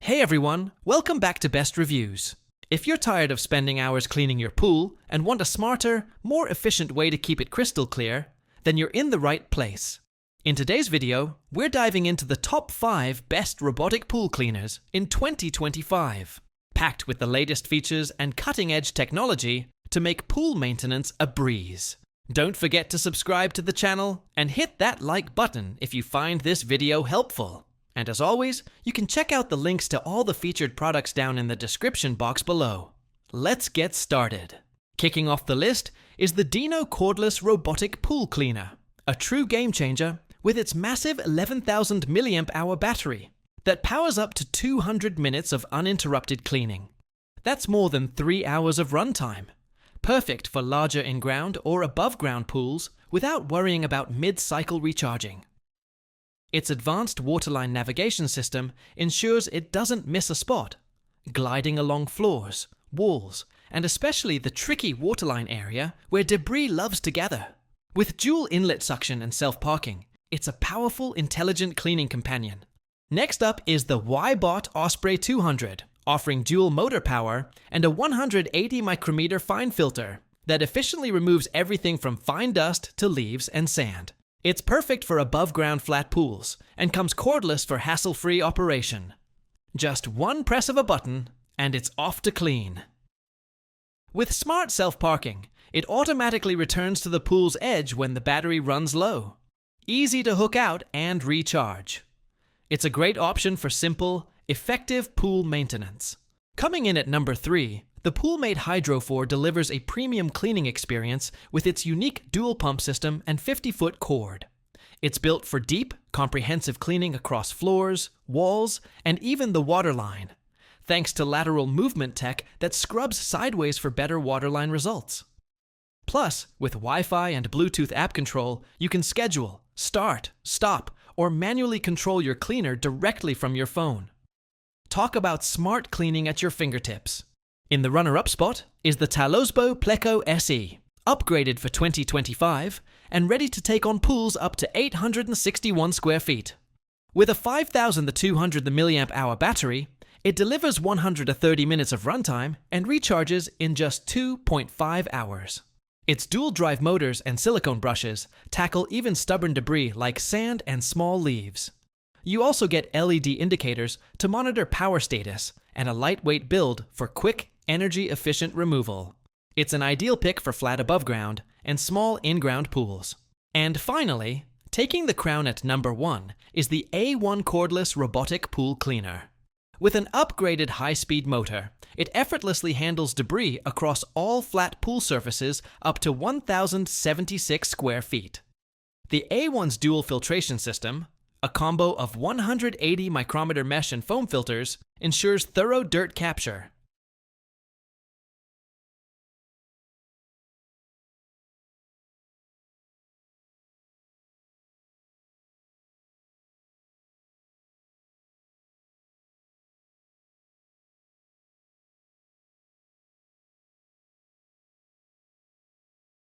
Hey everyone, welcome back to Best Reviews. If you're tired of spending hours cleaning your pool and want a smarter, more efficient way to keep it crystal clear, then you're in the right place. In today's video, we're diving into the top 5 best robotic pool cleaners in 2025, packed with the latest features and cutting-edge technology to make pool maintenance a breeze. Don't forget to subscribe to the channel and hit that like button if you find this video helpful. And as always, you can check out the links to all the featured products down in the description box below. Let's get started. Kicking off the list is the DEENO Cordless Robotic Pool Cleaner, a true game changer with its massive 11,000 mAh battery that powers up to 200 minutes of uninterrupted cleaning. That's more than 3 hours of runtime. Perfect for larger in-ground or above-ground pools without worrying about mid-cycle recharging. Its advanced waterline navigation system ensures it doesn't miss a spot, gliding along floors, walls, and especially the tricky waterline area where debris loves to gather. With dual inlet suction and self-parking, it's a powerful, intelligent cleaning companion. Next up is the WYBOT Osprey 200, offering dual motor power and a 180 micrometer fine filter that efficiently removes everything from fine dust to leaves and sand. It's perfect for above-ground flat pools and comes cordless for hassle-free operation. Just one press of a button and it's off to clean. With smart self-parking, it automatically returns to the pool's edge when the battery runs low. Easy to hook out and recharge. It's a great option for simple, effective pool maintenance. Coming in at number 3, the Poolmate Hydro 4 delivers a premium cleaning experience with its unique dual pump system and 50-foot cord. It's built for deep, comprehensive cleaning across floors, walls, and even the waterline, thanks to lateral movement tech that scrubs sideways for better waterline results. Plus, with Wi-Fi and Bluetooth app control, you can schedule, start, stop, or manually control your cleaner directly from your phone. Talk about smart cleaning at your fingertips. In the runner-up spot is the TALOSBO Pleco SE, upgraded for 2025 and ready to take on pools up to 861 square feet. With a 5,200 mAh battery, it delivers 130 minutes of runtime and recharges in just 2.5 hours. Its dual-drive motors and silicone brushes tackle even stubborn debris like sand and small leaves. You also get LED indicators to monitor power status and a lightweight build for quick, energy-efficient removal. It's an ideal pick for flat above ground and small in-ground pools. And finally, taking the crown at number 1 is the A1 Cordless Robotic Pool Cleaner. With an upgraded high-speed motor, it effortlessly handles debris across all flat pool surfaces up to 1,076 square feet. The A1's dual filtration system, a combo of 180 micrometer mesh and foam filters, ensures thorough dirt capture,